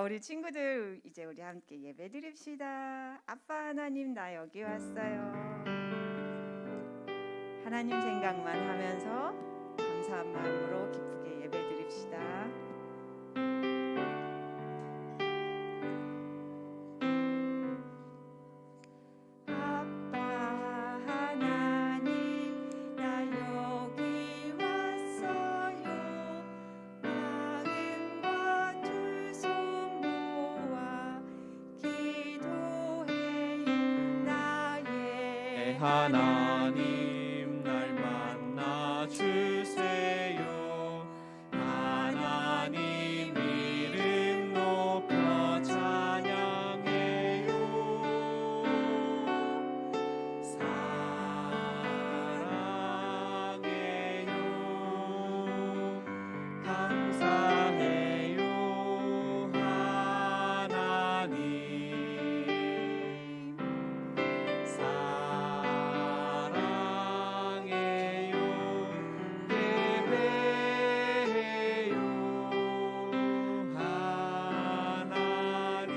우리 친구들 이제 우리 함께 예배 드립시다. 아빠 하나님 나 여기 왔어요. 하나님 생각만 하면서 감사한 마음으로 기쁘게 예배 드립시다. 하나님 날 만나 주세요. 하나님 이름 높여 찬양해요. 사랑해요. 감사해요. 하나님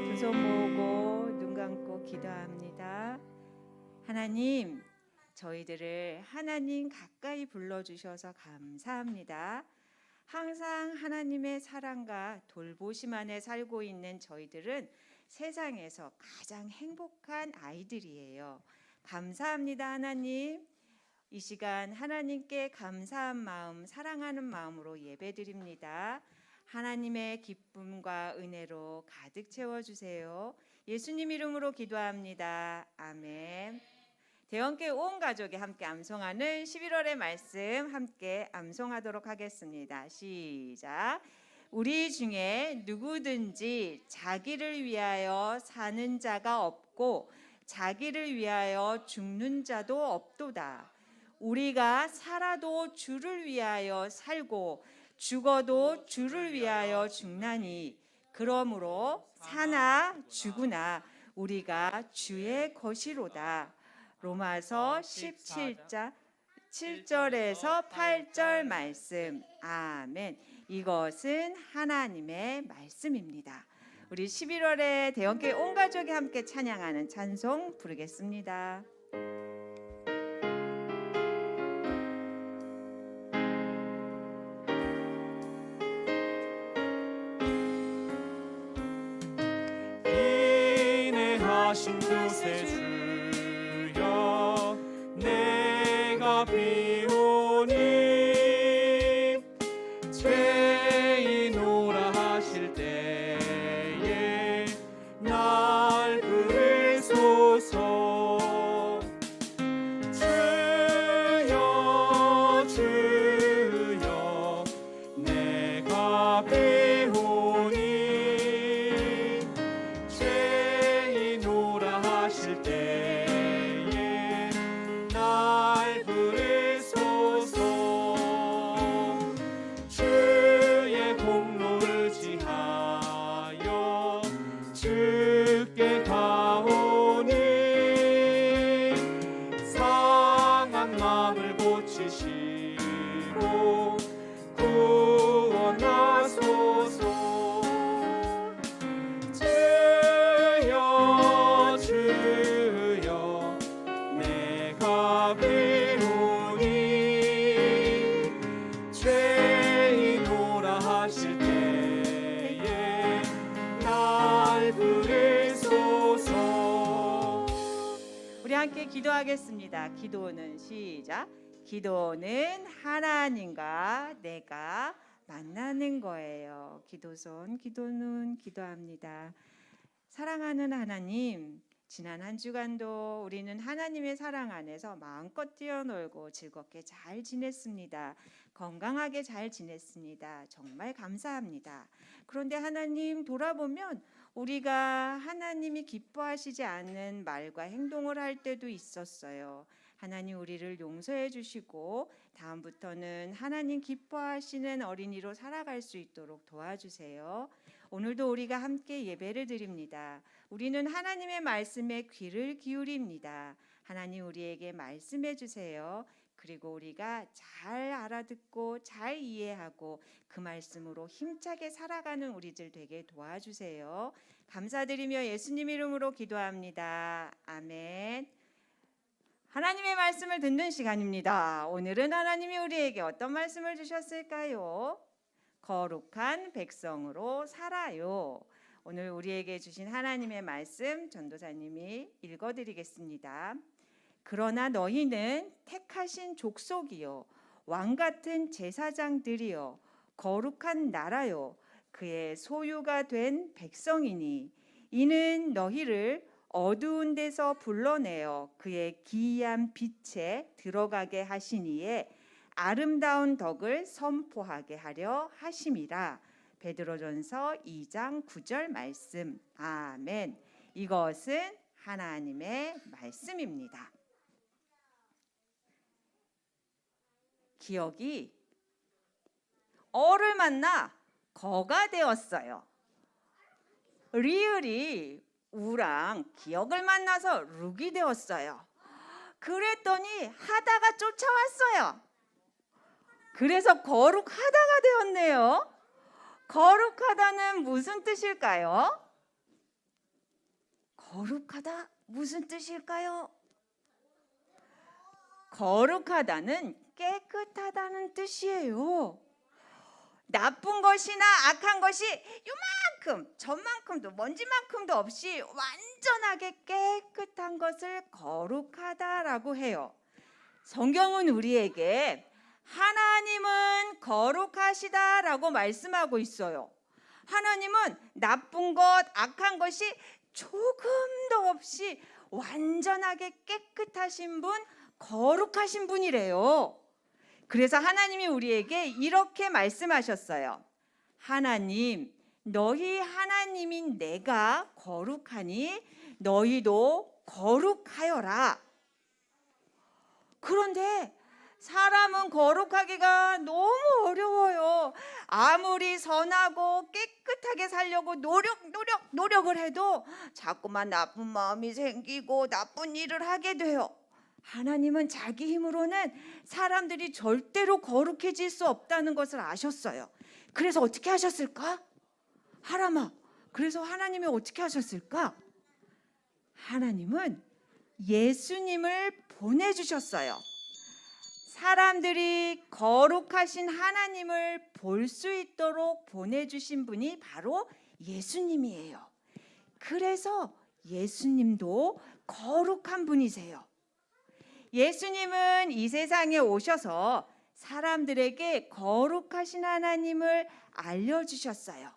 두 손 모으고 눈 감고 기도합니다. 하나님, 저희들을 하나님 가까이 불러주셔서 감사합니다. 항상 하나님의 사랑과 돌보심 안에 살고 있는 저희들은 세상에서 가장 행복한 아이들이에요. 감사합니다, 하나님. 이 시간 하나님께 감사한 마음, 사랑하는 마음으로 예배드립니다. 하나님의 기쁨과 은혜로 가득 채워주세요. 예수님 이름으로 기도합니다. 아멘. 대원교회 온 가족이 함께 암송하는 11월의 말씀 함께 암송하도록 하겠습니다. 시작. 우리 중에 누구든지 자기를 위하여 사는 자가 없고 자기를 위하여 죽는 자도 없도다. 우리가 살아도 주를 위하여 살고 죽어도 주를 위하여 죽나니 그러므로 사나 죽으나 우리가 주의 것이로다. 로마서 17장 7절에서 8절 말씀. 아멘. 이것은 하나님의 말씀입니다. 우리 11월에 대원교회 온 가족이 함께 찬양하는 찬송 부르겠습니다. 인내하신 구세 주여 내가 비오니 죄인오라 하실 때에 날 부르소서. 주여 주여 내가 비오니 죄인오라 하실 때에 날 부르소서. 주의 공로를 지하여 주께 가오니 상한 마음을 고치시고 구원하소서. 주여 주여 내가 비오니 죄인오라 하실 때에 날 부르소서. 우리 함께 기도하겠습니다. 기도는 시작. 기도는 하나님과 내가 만나는 거예요. 기도손, 기도는 기도합니다. 사랑하는 하나님, 지난 한 주간도 우리는 하나님의 사랑 안에서 마음껏 뛰어놀고 즐겁게 잘 지냈습니다. 건강하게 잘 지냈습니다. 정말 감사합니다. 그런데 하나님 돌아보면 우리가 하나님이 기뻐하시지 않는 말과 행동을 할 때도 있었어요. 하나님 우리를 용서해 주시고 다음부터는 하나님 기뻐하시는 어린이로 살아갈 수 있도록 도와주세요. 오늘도 우리가 함께 예배를 드립니다. 우리는 하나님의 말씀에 귀를 기울입니다. 하나님 우리에게 말씀해 주세요. 그리고 우리가 잘 알아듣고 잘 이해하고 그 말씀으로 힘차게 살아가는 우리들 되게 도와주세요. 감사드리며 예수님 이름으로 기도합니다. 아멘. 하나님의 말씀을 듣는 시간입니다. 오늘은 하나님이 우리에게 어떤 말씀을 주셨을까요? 거룩한 백성으로 살아요. 오늘 우리에게 주신 하나님의 말씀 전도사님이 읽어드리겠습니다. 그러나 너희는 택하신 족속이요 왕 같은 제사장들이요 거룩한 나라요 그의 소유가 된 백성이니 이는 너희를 어두운 데서 불러내어 그의 기이한 빛에 들어가게 하시니에 아름다운 덕을 선포하게 하려 하심이라. 베드로전서 2장 9절 말씀. 아멘. 이것은 하나님의 말씀입니다. 기억이 어를 만나 거가 되었어요. 리을이 우랑 기억을 만나서 룩이 되었어요. 그랬더니 하다가 쫓아왔어요. 그래서 거룩하다가 되었네요. 거룩하다는 무슨 뜻일까요? 거룩하다 무슨 뜻일까요? 거룩하다는 깨끗하다는 뜻이에요. 나쁜 것이나 악한 것이 요만큼, 저만큼도, 먼지만큼도 없이 완전하게 깨끗한 것을 거룩하다라고 해요. 성경은 우리에게 하나님은 거룩하시다라고 말씀하고 있어요. 하나님은 나쁜 것, 악한 것이 조금도 없이 완전하게 깨끗하신 분, 거룩하신 분이래요. 그래서 하나님이 우리에게 이렇게 말씀하셨어요. 하나님, 너희 하나님인 내가 거룩하니 너희도 거룩하여라. 그런데 사람은 거룩하기가 너무 어려워요. 아무리 선하고 깨끗하게 살려고 노력을 해도 자꾸만 나쁜 마음이 생기고 나쁜 일을 하게 돼요. 하나님은 자기 힘으로는 사람들이 절대로 거룩해질 수 없다는 것을 아셨어요. 그래서 어떻게 하셨을까? 하람아, 그래서 하나님이 어떻게 하셨을까? 하나님은 예수님을 보내주셨어요. 사람들이 거룩하신 하나님을 볼 수 있도록 보내주신 분이 바로 예수님이에요. 그래서 예수님도 거룩한 분이세요. 예수님은 이 세상에 오셔서 사람들에게 거룩하신 하나님을 알려주셨어요.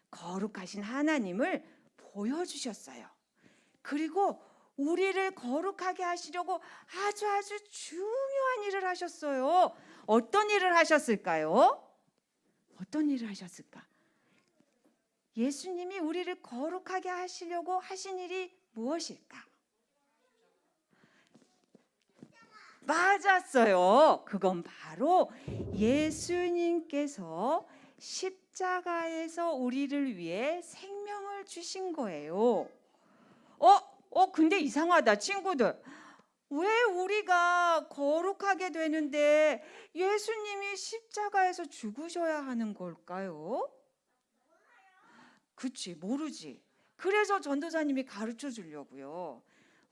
거룩하신 하나님을 보여주셨어요. 그리고 우리를 거룩하게 하시려고 아주 중요한 일을 하셨어요. 어떤 일을 하셨을까요? 어떤 일을 하셨을까? 예수님이 우리를 거룩하게 하시려고 하신 일이 무엇일까? 맞았어요. 그건 바로 예수님께서 십자가에서 우리를 위해 생명을 주신 거예요. 근데 이상하다, 친구들. 왜 우리가 거룩하게 되는데 예수님이 십자가에서 죽으셔야 하는 걸까요? 그치, 모르지. 그래서 전도사님이 가르쳐 주려고요.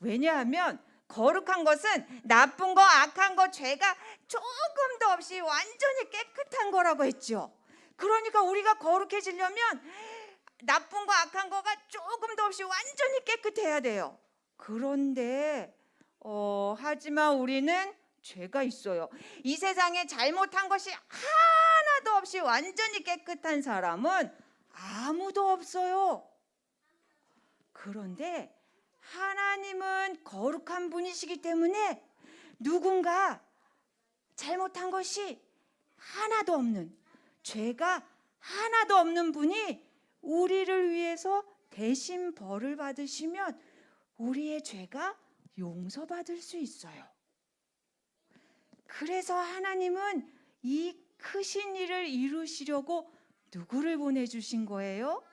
왜냐하면 거룩한 것은 나쁜 거, 악한 거, 죄가 조금도 없이 완전히 깨끗한 거라고 했죠. 그러니까 우리가 거룩해지려면 나쁜 거, 악한 거가 조금도 없이 완전히 깨끗해야 돼요. 그런데 하지만 우리는 죄가 있어요. 이 세상에 잘못한 것이 하나도 없이 완전히 깨끗한 사람은 아무도 없어요. 그런데 하나님은 거룩한 분이시기 때문에 누군가 잘못한 것이 하나도 없는, 죄가 하나도 없는 분이 우리를 위해서 대신 벌을 받으시면 우리의 죄가 용서받을 수 있어요. 그래서 하나님은 이 크신 일을 이루시려고 누구를 보내주신 거예요?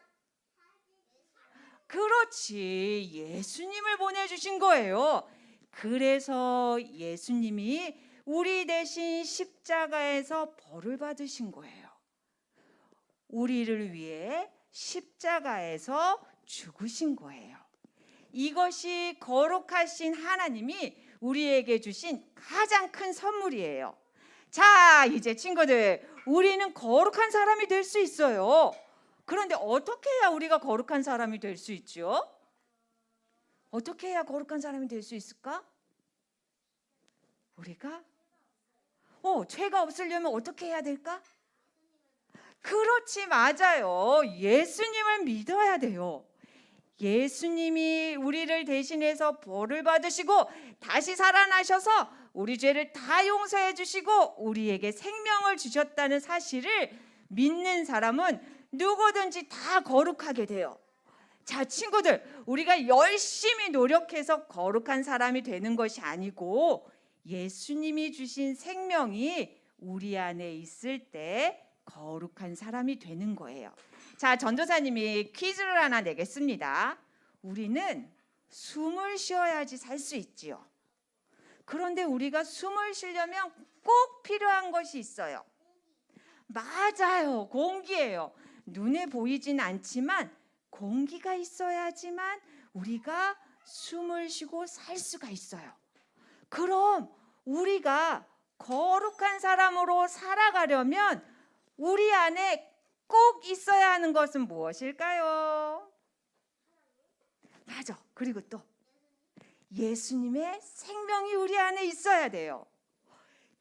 그렇지, 예수님을 보내주신 거예요. 그래서 예수님이 우리 대신 십자가에서 벌을 받으신 거예요. 우리를 위해 십자가에서 죽으신 거예요. 이것이 거룩하신 하나님이 우리에게 주신 가장 큰 선물이에요. 자, 이제 친구들, 우리는 거룩한 사람이 될 수 있어요. 그런데 어떻게 해야 우리가 거룩한 사람이 될 수 있죠? 어떻게 해야 거룩한 사람이 될 수 있을까? 우리가 죄가 없으려면 어떻게 해야 될까? 그렇지, 맞아요. 예수님을 믿어야 돼요. 예수님이 우리를 대신해서 벌을 받으시고 다시 살아나셔서 우리 죄를 다 용서해 주시고 우리에게 생명을 주셨다는 사실을 믿는 사람은 누구든지 다 거룩하게 돼요. 자, 친구들, 우리가 열심히 노력해서 거룩한 사람이 되는 것이 아니고 예수님이 주신 생명이 우리 안에 있을 때 거룩한 사람이 되는 거예요. 자, 전도사님이 퀴즈를 하나 내겠습니다. 우리는 숨을 쉬어야지 살 수 있지요. 그런데 우리가 숨을 쉬려면 꼭 필요한 것이 있어요. 맞아요, 공기예요. 눈에 보이진 않지만 공기가 있어야지만 우리가 숨을 쉬고 살 수가 있어요. 그럼 우리가 거룩한 사람으로 살아가려면 우리 안에 꼭 있어야 하는 것은 무엇일까요? 맞아. 그리고 또 예수님의 생명이 우리 안에 있어야 돼요.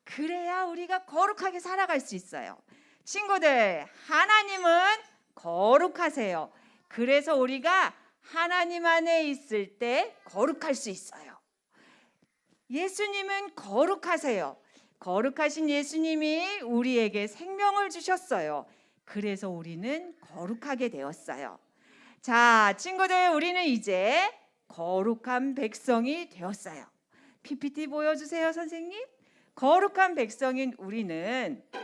그래야 우리가 거룩하게 살아갈 수 있어요. 친구들, 하나님은 거룩하세요. 그래서 우리가 하나님 안에 있을 때 거룩할 수 있어요. 예수님은 거룩하세요. 거룩하신 예수님이 우리에게 생명을 주셨어요. 그래서 우리는 거룩하게 되었어요. 자, 친구들, 우리는 이제 거룩한 백성이 되었어요. PPT 보여주세요, 선생님. 거룩한 백성인 우리는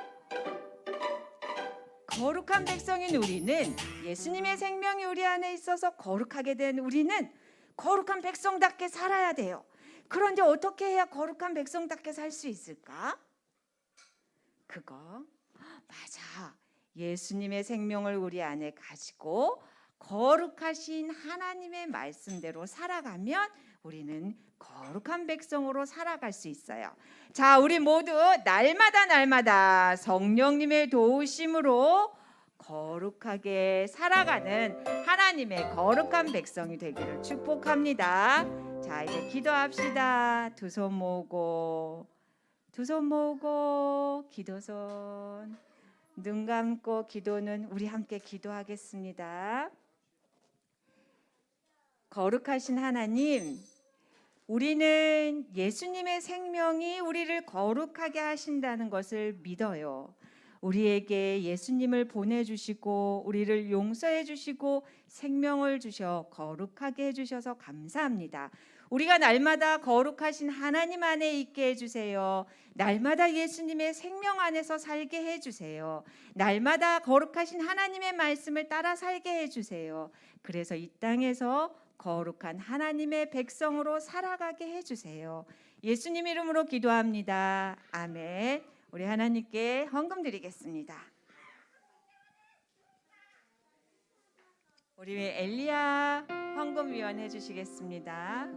예수님의 생명이 우리 안에 있어서 거룩하게 된 우리는 거룩한 백성답게 살아야 돼요. 그런데 어떻게 해야 거룩한 백성답게 살 수 있을까? 그거 맞아. 예수님의 생명을 우리 안에 가지고 거룩하신 하나님의 말씀대로 살아가면 우리는 거룩한 백성으로 살아갈 수 있어요. 자, 우리 모두 날마다 성령님의 도우심으로 거룩하게 살아가는 하나님의 거룩한 백성이 되기를 축복합니다. 자, 이제 기도합시다. 두 손 모으고 기도손. 눈 감고 기도는 우리 함께 기도하겠습니다. 거룩하신 하나님, 우리는 예수님의 생명이 우리를 거룩하게 하신다는 것을 믿어요. 우리에게 예수님을 보내주시고 우리를 용서해 주시고 생명을 주셔 거룩하게 해주셔서 감사합니다. 우리가 날마다 거룩하신 하나님 안에 있게 해주세요. 날마다 예수님의 생명 안에서 살게 해주세요. 날마다 거룩하신 하나님의 말씀을 따라 살게 해주세요. 그래서 이 땅에서 거룩한 하나님의 백성으로 살아가게 해주세요. 예수님 이름으로 기도합니다. 아멘. 우리 하나님께 헌금 드리겠습니다. 우리 엘리야 헌금위원 해주시겠습니다.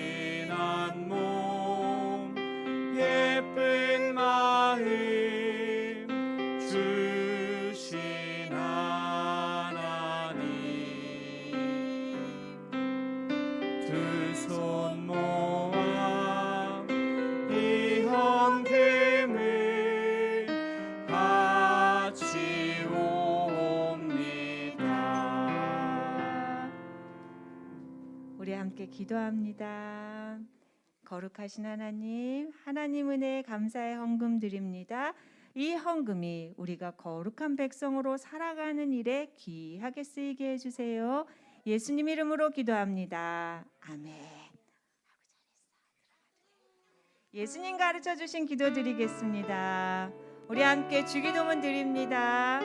튼튼한 몸 예쁜 마음 주신 하나님 두 손 모아 이 헌금을 같이 옵니다. 우리 함께 기도합니다. 거룩하신 하나님, 하나님 은혜에 감사의 헌금 드립니다. 이 헌금이 우리가 거룩한 백성으로 살아가는 일에 귀하게 쓰이게 해주세요. 예수님 이름으로 기도합니다. 아멘. 예수님 가르쳐 주신 기도 드리겠습니다. 우리 함께 주기도문 드립니다.